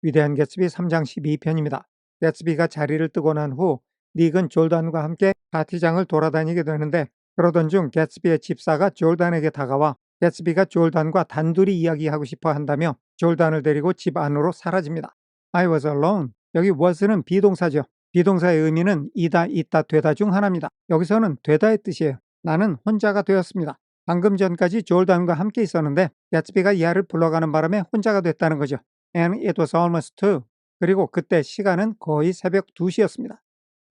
위대한 개츠비 3장 12편입니다. 개츠비가 자리를 뜨고 난 후 닉은 졸단과 함께 파티장을 돌아다니게 되는데 그러던 중 개츠비의 집사가 졸단에게 다가와 개츠비가 졸단과 단둘이 이야기하고 싶어 한다며 졸단을 데리고 집 안으로 사라집니다. I was alone. 여기 was는 비동사죠. 비동사의 의미는 이다, 있다, 되다 중 하나입니다. 여기서는 되다의 뜻이에요. 나는 혼자가 되었습니다. 방금 전까지 졸단과 함께 있었는데 개츠비가 이하를 불러가는 바람에 혼자가 됐다는 거죠. And it was almost 2. 그리고 그때 시간은 거의 새벽 2시였습니다.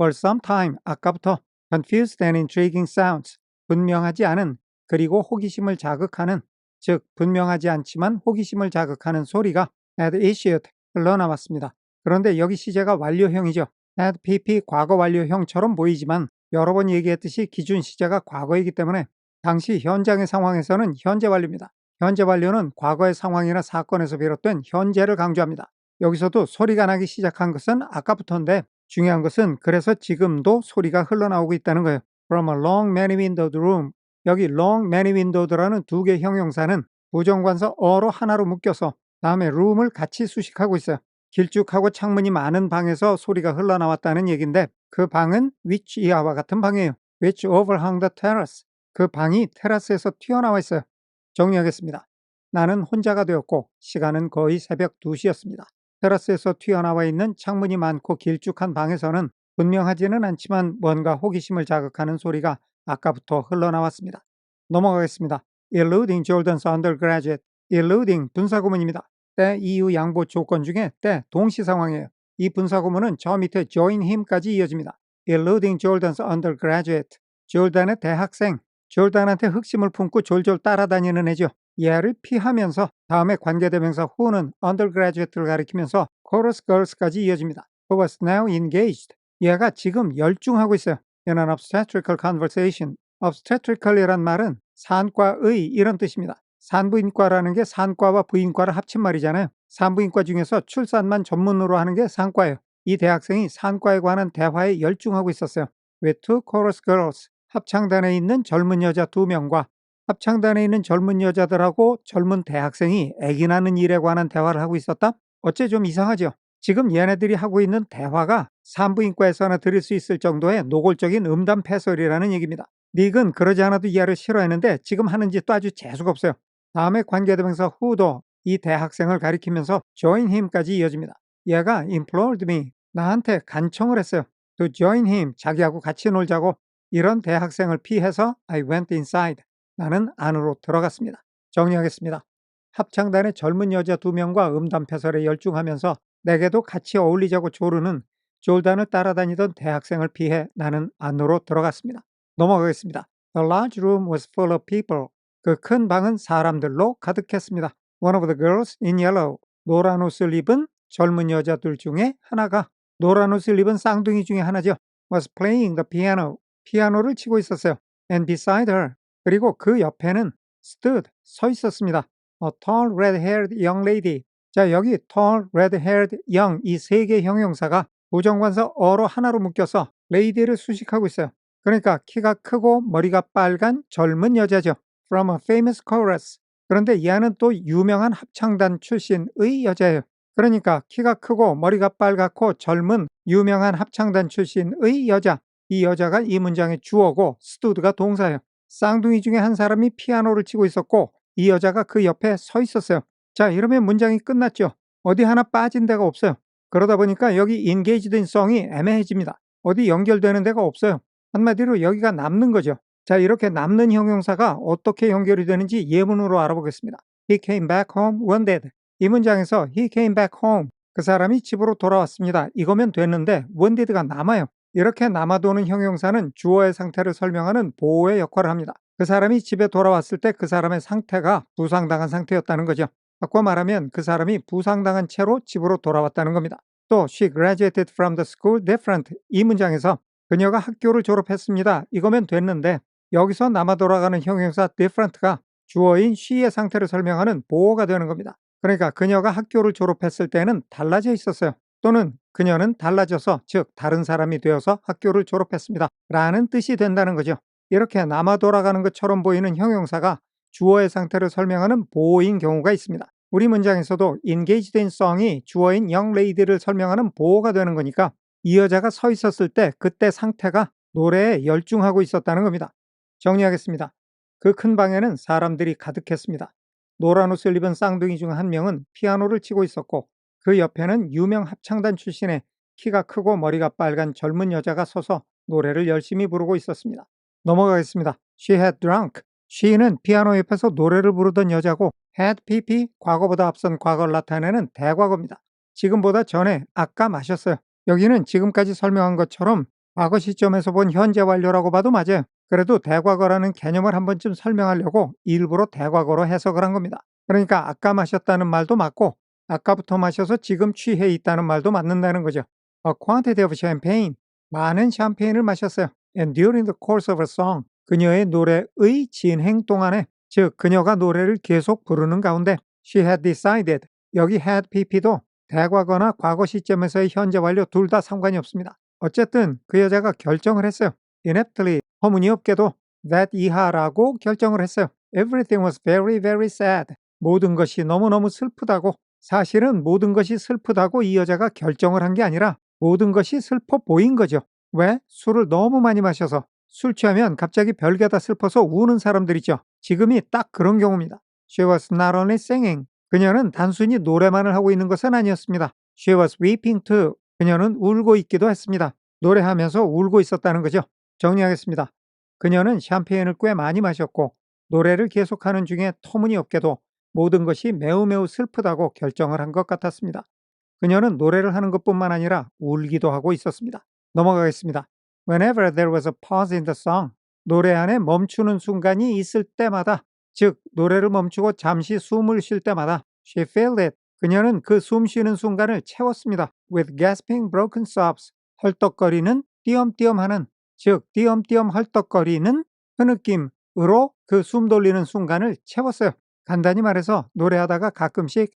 For some time, 아까부터 confused and intriguing sounds, 분명하지 않은 그리고 호기심을 자극하는, 즉 분명하지 않지만 호기심을 자극하는 소리가 had issued, 흘러나왔습니다. 그런데 여기 시제가 완료형이죠. had pp 과거 완료형처럼 보이지만 여러 번 얘기했듯이 기준 시제가 과거이기 때문에 당시 현장의 상황에서는 현재 완료입니다. 현재 완료는 과거의 상황이나 사건에서 비롯된 현재를 강조합니다. 여기서도 소리가 나기 시작한 것은 아까부터인데 중요한 것은 그래서 지금도 소리가 흘러나오고 있다는 거예요. From a long many windowed room. 여기 long many windowed라는 두 개의 형용사는 부정관사 어로 하나로 묶여서 다음에 room을 같이 수식하고 있어요. 길쭉하고 창문이 많은 방에서 소리가 흘러나왔다는 얘기인데 그 방은 which 이하와 같은 방이에요. which overhung the terrace. 그 방이 테라스에서 튀어나와 있어요. 정리하겠습니다. 나는 혼자가 되었고 시간은 거의 새벽 2시였습니다. 테라스에서 튀어나와 있는 창문이 많고 길쭉한 방에서는 분명하지는 않지만 뭔가 호기심을 자극하는 소리가 아까부터 흘러나왔습니다. 넘어가겠습니다. Eluding Jordan's undergraduate. Eluding 분사구문입니다. 때, 이유, 양보, 조건 중에 때, 동시 상황이에요. 이 분사구문은 저 밑에 join him까지 이어집니다. Eluding Jordan's undergraduate. 졸단의 대학생. 졸단한테 흑심을 품고 졸졸 따라다니는 애죠. 얘를 피하면서 다음에 관계대명사 who는 undergraduate를 가리키면서 chorus girls까지 이어집니다. Who was now engaged. 얘가 지금 열중하고 있어요. In an obstetrical conversation. obstetrical이란 말은 산과의 이런 뜻입니다. 산부인과라는 게 산과와 부인과를 합친 말이잖아요. 산부인과 중에서 출산만 전문으로 하는 게 산과예요. 이 대학생이 산과에 관한 대화에 열중하고 있었어요. With two chorus girls. 합창단에 있는 젊은 여자 2명과 합창단에 있는 젊은 여자들하고 젊은 대학생이 애기 낳는 일에 관한 대화를 하고 있었다? 어째 좀 이상하죠? 지금 얘네들이 하고 있는 대화가 산부인과에서나 들을 수 있을 정도의 노골적인 음담패설이라는 얘기입니다. 닉은 그러지 않아도 이해를 싫어했는데 지금 하는 짓도 아주 재수가 없어요. 다음에 관계대명사 who도 이 대학생을 가리키면서 join him까지 이어집니다. 얘가 implored me, 나한테 간청을 했어요. to join him, 자기하고 같이 놀자고. 이런 대학생을 피해서 I went inside, 나는 안으로 들어갔습니다. 정리하겠습니다. 합창단의 젊은 여자 2명과 음담패설에 열중하면서 내게도 같이 어울리자고 조르는 졸단을 따라다니던 대학생을 피해 나는 안으로 들어갔습니다. 넘어가겠습니다. The large room was full of people. 그 큰 방은 사람들로 가득했습니다. One of the girls in yellow. 노란 옷을 입은 젊은 여자들 중에 하나가, 노란 옷을 입은 쌍둥이 중에 하나죠. was playing the piano. 피아노를 치고 있었어요. And beside her. 그리고 그 옆에는 stood. 서 있었습니다. A tall red-haired young lady. 자, 여기 tall, red-haired, young 이 세 개의 형용사가 부정관사 어로 하나로 묶여서 lady를 수식하고 있어요. 그러니까 키가 크고 머리가 빨간 젊은 여자죠. From a famous chorus. 그런데 얘는 또 유명한 합창단 출신의 여자예요. 그러니까 키가 크고 머리가 빨갛고 젊은 유명한 합창단 출신의 여자. 이 여자가 이 문장의 주어고 stood가 동사예요. 쌍둥이 중에 한 사람이 피아노를 치고 있었고 이 여자가 그 옆에 서 있었어요. 자, 이러면 문장이 끝났죠. 어디 하나 빠진 데가 없어요. 그러다 보니까 여기 engaged in song이 애매해집니다. 어디 연결되는 데가 없어요. 한마디로 여기가 남는 거죠. 자, 이렇게 남는 형용사가 어떻게 연결이 되는지 예문으로 알아보겠습니다. He came back home wounded. 이 문장에서 he came back home, 그 사람이 집으로 돌아왔습니다. 이거면 됐는데 wounded가 남아요. 이렇게 남아도는 형용사는 주어의 상태를 설명하는 보호의 역할을 합니다. 그 사람이 집에 돌아왔을 때 그 사람의 상태가 부상당한 상태였다는 거죠. 바꿔 말하면 그 사람이 부상당한 채로 집으로 돌아왔다는 겁니다. 또 she graduated from the school different. 이 문장에서 그녀가 학교를 졸업했습니다. 이거면 됐는데 여기서 남아 돌아가는 형용사 different가 주어인 she의 상태를 설명하는 보호가 되는 겁니다. 그러니까 그녀가 학교를 졸업했을 때는 달라져 있었어요. 또는 그녀는 달라져서, 즉 다른 사람이 되어서 학교를 졸업했습니다. 라는 뜻이 된다는 거죠. 이렇게 남아 돌아가는 것처럼 보이는 형용사가 주어의 상태를 설명하는 보호인 경우가 있습니다. 우리 문장에서도 engaged in song이 주어인 young lady를 설명하는 보어가 되는 거니까 이 여자가 서 있었을 때 그때 상태가 노래에 열중하고 있었다는 겁니다. 정리하겠습니다. 그 큰 방에는 사람들이 가득했습니다. 노란 옷을 입은 쌍둥이 중 한 명은 피아노를 치고 있었고 그 옆에는 유명 합창단 출신의 키가 크고 머리가 빨간 젊은 여자가 서서 노래를 열심히 부르고 있었습니다. 넘어가겠습니다. She had drunk. she는 피아노 옆에서 노래를 부르던 여자고 had pp 과거보다 앞선 과거를 나타내는 대과거입니다. 지금보다 전에 아까 마셨어요. 여기는 지금까지 설명한 것처럼 과거 시점에서 본 현재 완료라고 봐도 맞아요. 그래도 대과거라는 개념을 한 번쯤 설명하려고 일부러 대과거로 해석을 한 겁니다. 그러니까 아까 마셨다는 말도 맞고 아까부터 마셔서 지금 취해 있다는 말도 맞는다는 거죠. A quantity of champagne. 많은 샴페인을 마셨어요. And during the course of a song. 그녀의 노래의 진행 동안에, 즉 그녀가 노래를 계속 부르는 가운데 she had decided. 여기 had pp도 대과거나 과거 시점에서의 현재 완료 둘 다 상관이 없습니다. 어쨌든 그 여자가 결정을 했어요. ineptly, 터무니없게도 that 이하라고 결정을 했어요. Everything was very very sad. 모든 것이 너무너무 슬프다고. 사실은 모든 것이 슬프다고 이 여자가 결정을 한 게 아니라 모든 것이 슬퍼 보인 거죠. 왜? 술을 너무 많이 마셔서. 술 취하면 갑자기 별게 다 슬퍼서 우는 사람들이죠. 지금이 딱 그런 경우입니다. She was not only singing. 그녀는 단순히 노래만을 하고 있는 것은 아니었습니다. She was weeping too. 그녀는 울고 있기도 했습니다. 노래하면서 울고 있었다는 거죠. 정리하겠습니다. 그녀는 샴페인을 꽤 많이 마셨고 노래를 계속하는 중에 터무니없게도 모든 것이 매우 매우 슬프다고 결정을 한 것 같았습니다. 그녀는 노래를 하는 것뿐만 아니라 울기도 하고 있었습니다. 넘어가겠습니다. Whenever there was a pause in the song, 노래 안에 멈추는 순간이 있을 때마다, 즉 노래를 멈추고 잠시 숨을 쉴 때마다 she filled it. 그녀는 그 숨 쉬는 순간을 채웠습니다. With gasping broken sobs. 헐떡거리는 띄엄띄엄하는, 즉 띄엄띄엄 헐떡거리는 흐느낌으로 그 숨 돌리는 순간을 채웠어요. 간단히 말해서 노래하다가 가끔씩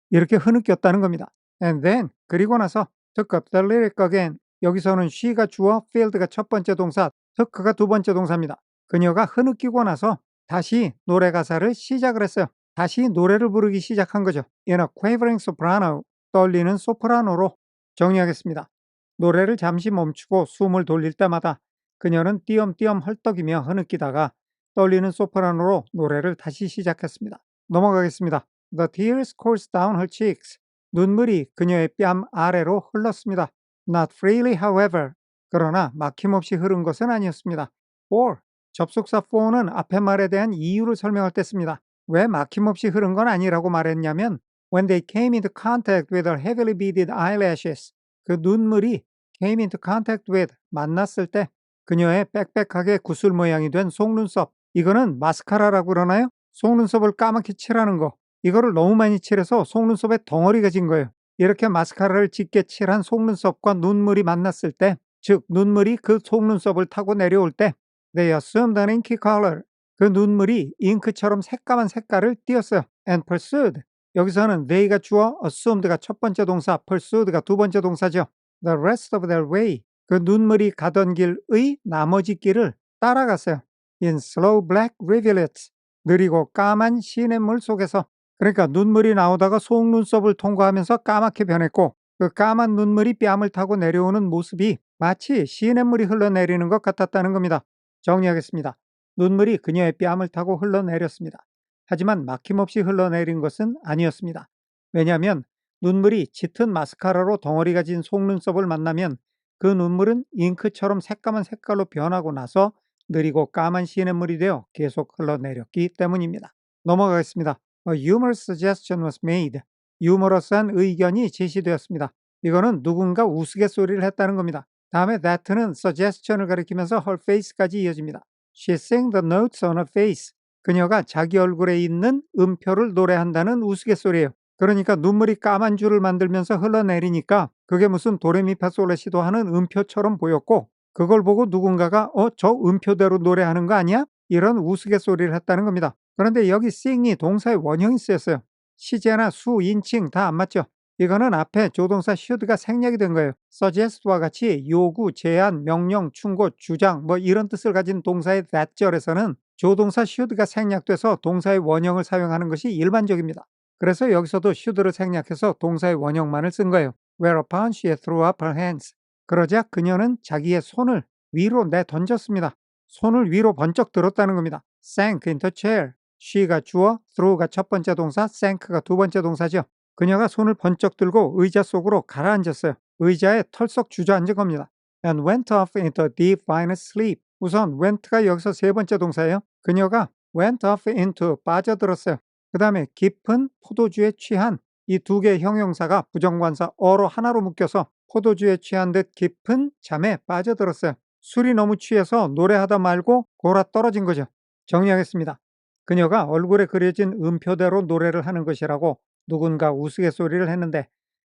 이렇게 흐느꼈다는 겁니다. And then, 그리고 나서 took up the lyric again. 여기서는 she가 주어, filled가 첫 번째 동사, took가 두 번째 동사입니다. 그녀가 흐느끼고 나서 다시 노래 가사를 시작을 했어요. 다시 노래를 부르기 시작한 거죠. In a quavering soprano, 떨리는 소프라노로. 정리하겠습니다. 노래를 잠시 멈추고 숨을 돌릴 때마다 그녀는 띄엄띄엄 헐떡이며 흐느끼다가 떨리는 소프라노로 노래를 다시 시작했습니다. 넘어가겠습니다. The tears coursed down her cheeks. 눈물이 그녀의 뺨 아래로 흘렀습니다. Not freely, however. 그러나 막힘없이 흐른 것은 아니었습니다. For. 접속사 for는 앞의 말에 대한 이유를 설명할 때 씁니다. 왜 막힘없이 흐른 건 아니라고 말했냐면 when they came into contact with her heavily beaded eyelashes. 그 눈물이 came into contact with, 만났을 때 그녀의 빽빽하게 구슬 모양이 된 속눈썹. 이거는 마스카라라고 그러나요? 속눈썹을 까맣게 칠하는 거. 이거를 너무 많이 칠해서 속눈썹에 덩어리가 진 거예요. 이렇게 마스카라를 짙게 칠한 속눈썹과 눈물이 만났을 때, 즉 눈물이 그 속눈썹을 타고 내려올 때 they assumed an inky color. 그 눈물이 잉크처럼 새까만 색깔을 띠었어요. And pursued. 여기서는 they가 주어, assumed가 첫 번째 동사, pursued가 두 번째 동사죠. The rest of their way. 그 눈물이 가던 길의 나머지 길을 따라갔어요. In slow black rivulets. 느리고 까만 시냇물 속에서. 그러니까 눈물이 나오다가 속눈썹을 통과하면서 까맣게 변했고 그 까만 눈물이 뺨을 타고 내려오는 모습이 마치 시냇물이 흘러내리는 것 같았다는 겁니다. 정리하겠습니다. 눈물이 그녀의 뺨을 타고 흘러내렸습니다. 하지만 막힘없이 흘러내린 것은 아니었습니다. 왜냐하면 눈물이 짙은 마스카라로 덩어리가 진 속눈썹을 만나면 그 눈물은 잉크처럼 새까만 색깔로 변하고 나서 느리고 까만 시냇물이 되어 계속 흘러내렸기 때문입니다. 넘어가겠습니다. A humorous suggestion was made. 유머러스한 의견이 제시되었습니다. 이거는 누군가 우스갯소리를 했다는 겁니다. 다음에 that는 suggestion을 가리키면서 her face까지 이어집니다. She sang the notes on her face. 그녀가 자기 얼굴에 있는 음표를 노래한다는 우스갯소리예요. 그러니까 눈물이 까만 줄을 만들면서 흘러내리니까 그게 무슨 도레미파솔라시도 하는 음표처럼 보였고 그걸 보고 누군가가 저 음표대로 노래하는 거 아니야? 이런 우스갯소리를 했다는 겁니다. 그런데 여기 sing이 동사의 원형이 쓰였어요. 시제나 수, 인칭 다 안 맞죠? 이거는 앞에 조동사 should가 생략이 된 거예요. suggest와 같이 요구, 제안, 명령, 충고, 주장 뭐 이런 뜻을 가진 동사의 that절에서는 조동사 should가 생략돼서 동사의 원형을 사용하는 것이 일반적입니다. 그래서 여기서도 should를 생략해서 동사의 원형만을 쓴 거예요. Whereupon she threw up her hands. 그러자 그녀는 자기의 손을 위로 내던졌습니다. 손을 위로 번쩍 들었다는 겁니다. sank into chair. she가 주어, threw가 첫 번째 동사, sank가 두 번째 동사죠. 그녀가 손을 번쩍 들고 의자 속으로 가라앉았어요. 의자에 털썩 주저앉은 겁니다. And went off into a deep fine sleep. 우선 went가 여기서 세 번째 동사예요. 그녀가 went off into 빠져들었어요. 그 다음에 깊은 포도주에 취한 이 두 개의 형용사가 부정관사 어로 하나로 묶여서 포도주에 취한 듯 깊은 잠에 빠져들었어요. 술이 너무 취해서 노래하다 말고 골아 떨어진 거죠. 정리하겠습니다. 그녀가 얼굴에 그려진 음표대로 노래를 하는 것이라고 누군가 우스갯소리를 했는데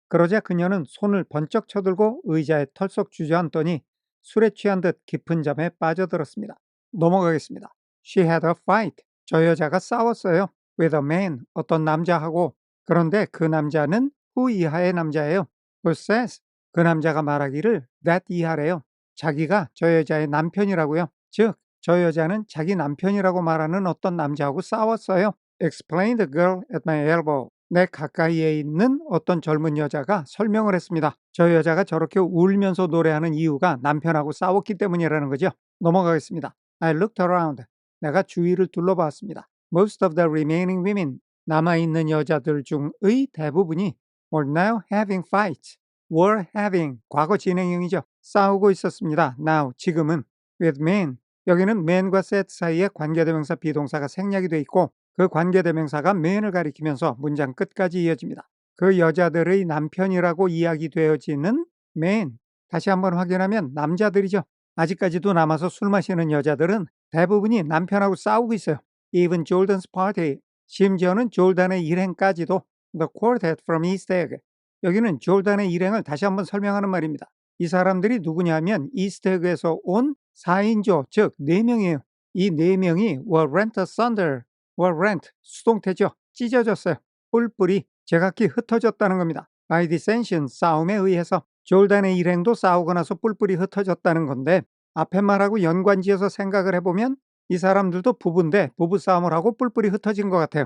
그러자 그녀는 손을 번쩍 쳐들고 의자에 털썩 주저앉더니 술에 취한 듯 깊은 잠에 빠져들었습니다. 넘어가겠습니다. She had a fight. 저 여자가 싸웠어요. with a man. 어떤 남자하고. 그런데 그 남자는 who 이하의 남자예요. who says. 그 남자가 말하기를 that 이하래요. 자기가 저 여자의 남편이라고요. 즉, 저 여자는 자기 남편이라고 말하는 어떤 남자하고 싸웠어요. explained the girl at my elbow. 내 가까이에 있는 어떤 젊은 여자가 설명을 했습니다. 저 여자가 저렇게 울면서 노래하는 이유가 남편하고 싸웠기 때문이라는 거죠. 넘어가겠습니다. I looked around. 내가 주위를 둘러봤습니다. Most of the remaining women. 남아있는 여자들 중의 대부분이 were now having fights. were having. 과거 진행형이죠. 싸우고 있었습니다. now. 지금은. with men. 여기는 man과 set 사이에 관계대명사 비동사가 생략이 돼 있고 그 관계대명사가 man을 가리키면서 문장 끝까지 이어집니다. 그 여자들의 남편이라고 이야기되어지는 man. 다시 한번 확인하면 남자들이죠. 아직까지도 남아서 술 마시는 여자들은 대부분이 남편하고 싸우고 있어요. Even Jordan's party. 심지어는 졸단의 일행까지도 The quartet from East Egg. 여기는 졸단의 일행을 다시 한번 설명하는 말입니다. 이 사람들이 누구냐면 이스트에그에서 온 4인조, 즉 4명이에요. 이 4명이 were rent asunder. were rent, 수동태죠. 찢어졌어요. 뿔뿔이, 제각기 흩어졌다는 겁니다. by dissension, 싸움에 의해서. 졸단의 일행도 싸우고 나서 뿔뿔이 흩어졌다는 건데 앞에 말하고 연관지어서 생각을 해보면 이 사람들도 부부인데 부부싸움을 하고 뿔뿔이 흩어진 것 같아요.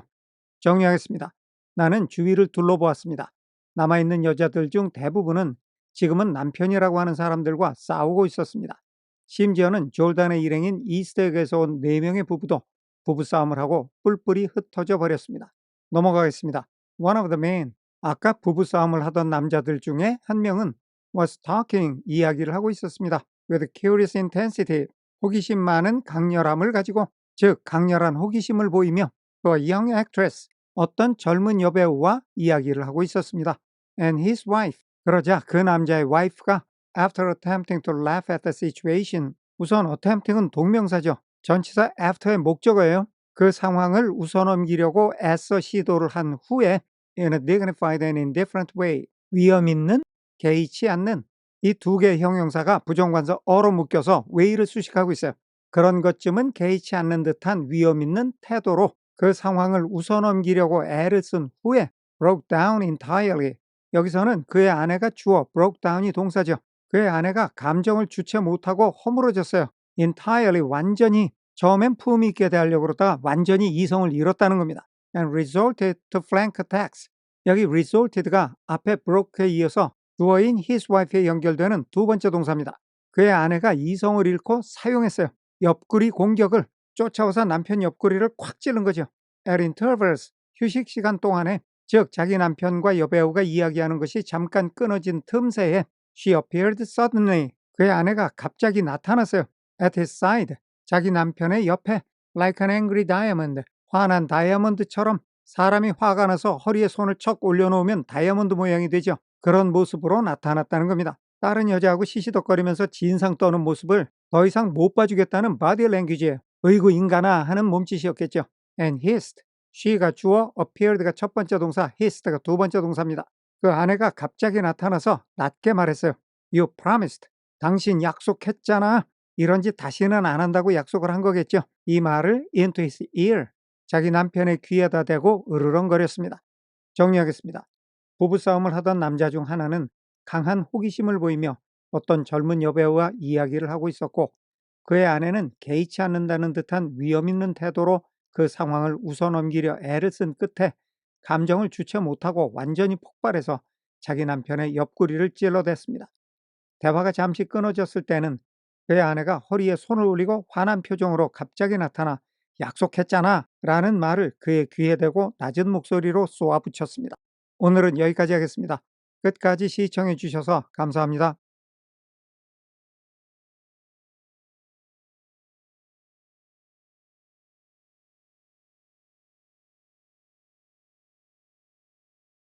정리하겠습니다. 나는 주위를 둘러보았습니다. 남아있는 여자들 중 대부분은 지금은 남편이라고 하는 사람들과 싸우고 있었습니다. 심지어는 졸단의 일행인 이스트에그에서 온 4명의 부부도 부부싸움을 하고 뿔뿔이 흩어져 버렸습니다. 넘어가겠습니다. One of the men. 아까 부부싸움을 하던 남자들 중에 한 명은 was talking. 이야기를 하고 있었습니다. with curious intensity. 호기심 많은 강렬함을 가지고, 즉 강렬한 호기심을 보이며 또 young actress, 어떤 젊은 여배우와 이야기를 하고 있었습니다. And his wife. 그러자 그 남자의 wife가 after attempting to laugh at the situation. 우선 attempting은 동명사죠. 전치사 after의 목적어예요. 그 상황을 웃어넘기려고 애써 시도를 한 후에 in a dignified and indifferent way. 위험 있는, 개의치 않는. 이 두 개의 형용사가 부정관사 어로 묶여서 way를 수식하고 있어요. 그런 것쯤은 개의치 않는 듯한 위험 있는 태도로 그 상황을 웃어넘기려고 애를 쓴 후에 broke down entirely. 여기서는 그의 아내가 주어, broke down이 동사죠. 그의 아내가 감정을 주체 못하고 허물어졌어요. entirely, 완전히. 처음엔 품위 있게 대하려고 그러다가 완전히 이성을 잃었다는 겁니다. and resorted to flank attacks. 여기 resorted가 앞에 broke에 이어서 주어인 his wife에 연결되는 두 번째 동사입니다. 그의 아내가 이성을 잃고 사용했어요. 옆구리 공격을. 쫓아와서 남편 옆구리를 콱 찌른 거죠. at intervals, 휴식 시간 동안에, 즉 자기 남편과 여배우가 이야기하는 것이 잠깐 끊어진 틈새에 she appeared suddenly. 그의 아내가 갑자기 나타났어요. at his side, 자기 남편의 옆에 like an angry diamond, 화난 다이아몬드처럼. 사람이 화가 나서 허리에 손을 척 올려놓으면 다이아몬드 모양이 되죠. 그런 모습으로 나타났다는 겁니다. 다른 여자하고 시시덕거리면서 진상 떠는 모습을 더 이상 못 봐주겠다는 바디 랭귀지예요. 어이구 인간아 하는 몸짓이었겠죠. and hissed. she가 주어, appeared가 첫 번째 동사, hissed가 두 번째 동사입니다. 그 아내가 갑자기 나타나서 낮게 말했어요. You promised. 당신 약속했잖아. 이런 짓 다시는 안 한다고 약속을 한 거겠죠. 이 말을 into his ear. 자기 남편의 귀에다 대고 으르렁거렸습니다. 정리하겠습니다. 부부싸움을 하던 남자 중 하나는 강한 호기심을 보이며 어떤 젊은 여배우와 이야기를 하고 있었고 그의 아내는 개의치 않는다는 듯한 위험 있는 태도로 그 상황을 웃어넘기려 애를 쓴 끝에 감정을 주체 못하고 완전히 폭발해서 자기 남편의 옆구리를 찔러댔습니다. 대화가 잠시 끊어졌을 때는 그의 아내가 허리에 손을 올리고 화난 표정으로 갑자기 나타나 약속했잖아 라는 말을 그의 귀에 대고 낮은 목소리로 쏘아붙였습니다. 오늘은 여기까지 하겠습니다. 끝까지 시청해 주셔서 감사합니다.